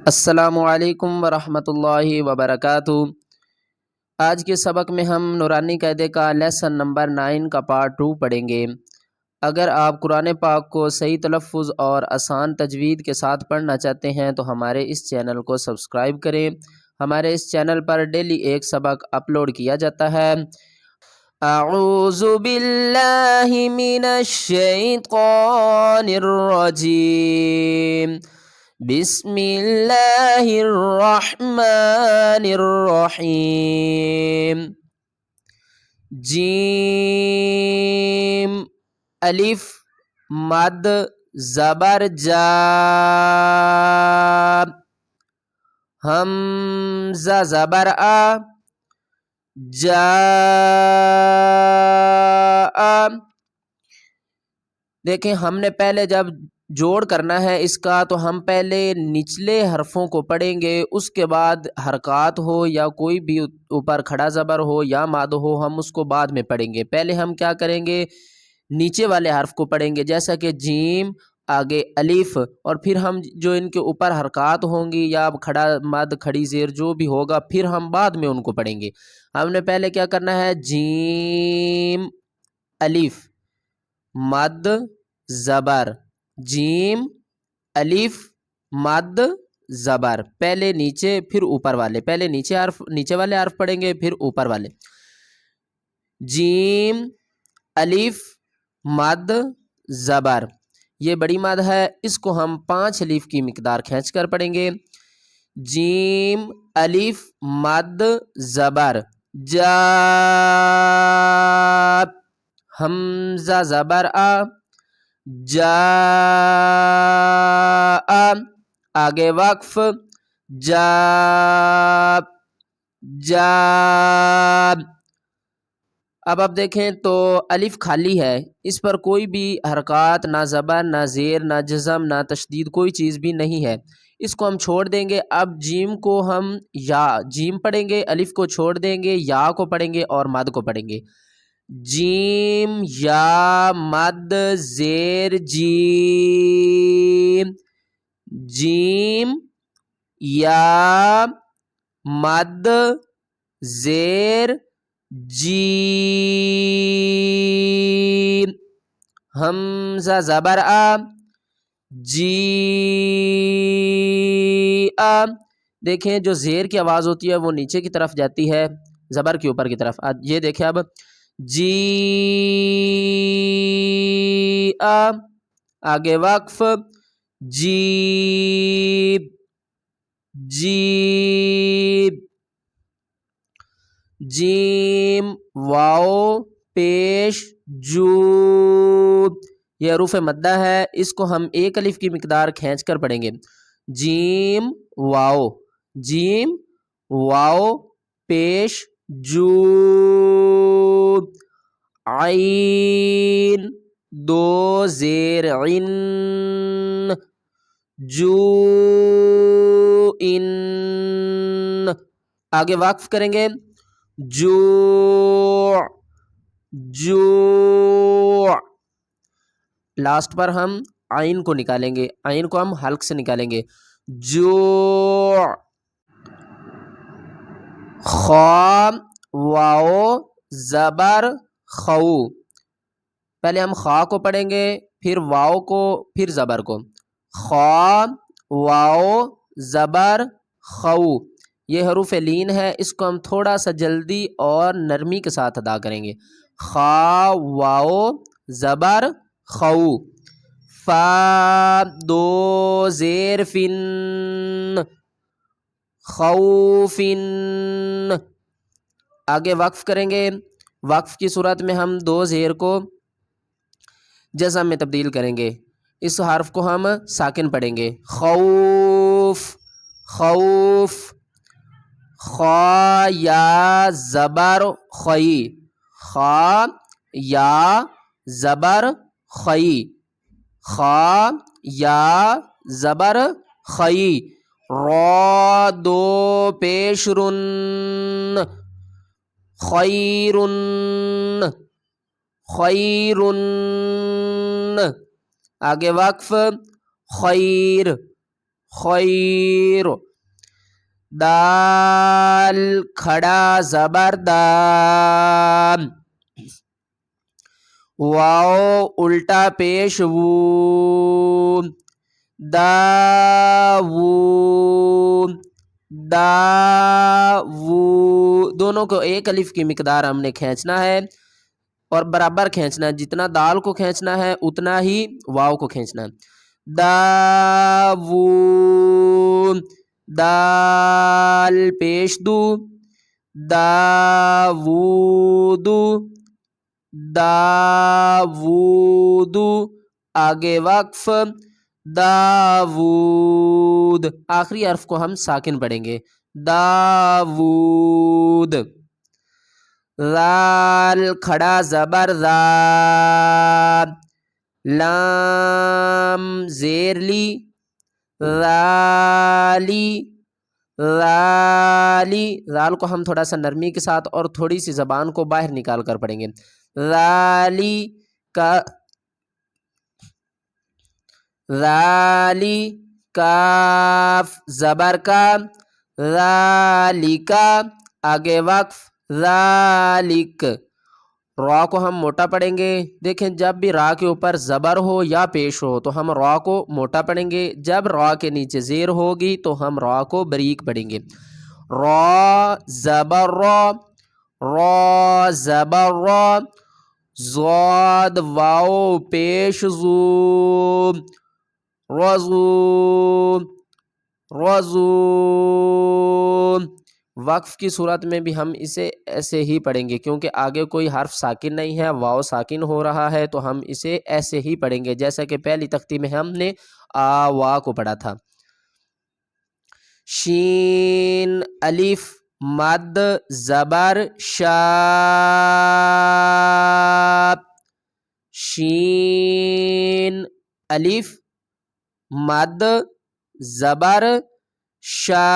السلام علیکم ورحمۃ اللہ وبرکاتہ۔ آج کے سبق میں ہم نورانی قاعدے کا لیسن نمبر 9 کا پارٹ 2 پڑھیں گے۔ اگر آپ قرآن پاک کو صحیح تلفظ اور آسان تجوید کے ساتھ پڑھنا چاہتے ہیں تو ہمارے اس چینل کو سبسکرائب کریں۔ ہمارے اس چینل پر ڈیلی ایک سبق اپلوڈ کیا جاتا ہے۔ اعوذ باللہ من الشیطان الرجیم، بسم اللہ الرحمن الرحیم۔ جیم الف مد زبر جا، حمزہ زبر آ، جا۔ دیکھیں ہم نے پہلے جب جوڑ کرنا ہے اس کا تو ہم پہلے نچلے حرفوں کو پڑھیں گے، اس کے بعد حرکات ہو یا کوئی بھی اوپر کھڑا زبر ہو یا ماد ہو ہم اس کو بعد میں پڑھیں گے۔ پہلے ہم کیا کریں گے، نیچے والے حرف کو پڑھیں گے، جیسا کہ جیم، آگے الف، اور پھر ہم جو ان کے اوپر حرکات ہوں گی یا کھڑا مد کھڑی زیر جو بھی ہوگا پھر ہم بعد میں ان کو پڑھیں گے۔ ہم نے پہلے کیا کرنا ہے، جیم الف مد زبر، جیم الف مد زبر، پہلے نیچے پھر اوپر والے، پہلے نیچے والے حرف پڑھیں گے پھر اوپر والے۔ جیم الف مد زبر، یہ بڑی مد ہے، اس کو ہم 5 الف کی مقدار کھینچ کر پڑھیں گے۔ جیم الف مد زبر جا، حمزہ زبر آ، جا، آگے وقف، جا جا۔ اب آپ دیکھیں تو الف خالی ہے، اس پر کوئی بھی حرکات، نہ زبر، نہ زیر، نہ جزم، نہ تشدید، کوئی چیز بھی نہیں ہے، اس کو ہم چھوڑ دیں گے۔ اب جیم کو ہم یا جیم پڑھیں گے، الف کو چھوڑ دیں گے، یا کو پڑھیں گے اور مد کو پڑھیں گے۔ جیم یا مد زیر جیم، جیم یا مد زیر جیم، حمزہ زبر آ، جی آ۔ دیکھیں جو زیر کی آواز ہوتی ہے وہ نیچے کی طرف جاتی ہے، زبر کے اوپر کی طرف۔ یہ دیکھیں اب، جی آ، آگے وقف، جی جی۔ جیم واو پیش جو، یہ حروف مدہ ہے، اس کو ہم 1 الف کی مقدار کھینچ کر پڑھیں گے۔ جیم واو، جیم واو پیش جو، عین 2 زیر عن، جو ان، آگے وقف کریں گے، جو جو۔ لاسٹ پر ہم عین کو نکالیں گے، عین کو ہم حلق سے نکالیں گے، جو۔ خا واو زبر خو، پہلے ہم خا کو پڑھیں گے پھر واو کو پھر زبر کو، خا واو زبر خو، یہ حروف لین ہے، اس کو ہم تھوڑا سا جلدی اور نرمی کے ساتھ ادا کریں گے۔ خا واو زبر خو، فا 2 زیر فن، خوفن، آگے وقف کریں گے، وقف کی صورت میں ہم 2 زیر کو جزم میں تبدیل کریں گے، اس حرف کو ہم ساکن پڑھیں گے، خوف خوف۔ خا یا زبر خی، خا یا زبر خی، خا یا زبر خی، را 2 پیش رن، خیرن خیرن، آگے وقف، خیر خیر، دال کھڑا زبر دا، واو الٹا پیش وو، داو، داو، دونوں کو ایک الف کی مقدار ہم نے کھینچنا ہے اور برابر کھینچنا ہے، جتنا دال کو کھینچنا ہے اتنا ہی واو کو کھینچنا ہے. داو، دال پیش دو، داوود، داوود، آگے وقف، داوود، آخری حرف کو ہم ساکن پڑھیں گے، داوود. ذال کھڑا زبر ذا، لام زیر لی، ذالی، ذالی، ذال کو ہم تھوڑا سا نرمی کے ساتھ اور تھوڑی سی زبان کو باہر نکال کر پڑھیں گے، ذالی کا، ذالی، کاف زبر کا، ذالکا، آگے وقف، ذالک. را کو ہم موٹا پڑھیں گے، دیکھیں جب بھی را کے اوپر زبر ہو یا پیش ہو تو ہم را کو موٹا پڑھیں گے، جب را کے نیچے زیر ہوگی تو ہم را کو بریک پڑھیں گے. را زبر را، را زبر را، ضاد واو پیش زو، رزو، رزو. وقف کی صورت میں بھی ہم اسے ایسے ہی پڑھیں گے کیونکہ آگے کوئی حرف ساکن نہیں ہے، واو ساکن ہو رہا ہے تو ہم اسے ایسے ہی پڑھیں گے جیسا کہ پہلی تختی میں ہم نے آ وا کو پڑھا تھا. شین الف مد زبر شا، شین الف مد زبر شا،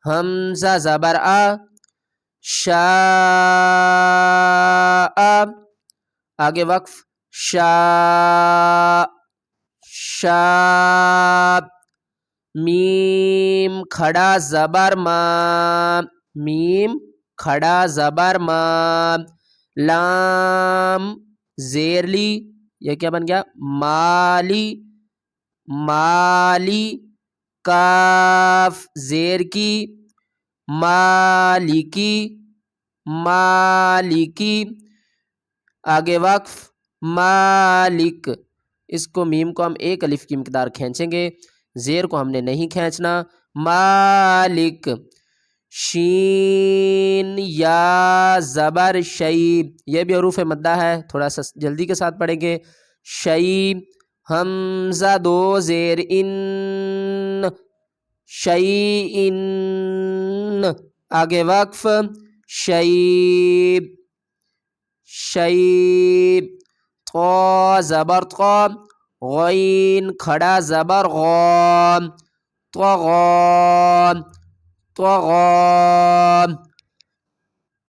حمزہ زبر آ، شا، آگے وقف، شا، شا. میم کھڑا زبر ما، میم کھڑا زبر ما، لام زیر لی، یہ کیا بن گیا، مالی، مالی، کاف زیر کی، مالکی، مالکی، آگے وقف، مالک. اس کو میم کو ہم ایک الف کی مقدار کھینچیں گے، زیر کو ہم نے نہیں کھینچنا، مالک. شین یا زبر شیب، یہ بھی حروف مدہ ہے، تھوڑا سا جلدی کے ساتھ پڑھیں گے، شیب، حمزہ دو زیر ان، شیئن، آگے وقف، شیب، شیب. طا زبر طا، غین کھڑا زبر غا، طغا، طغا.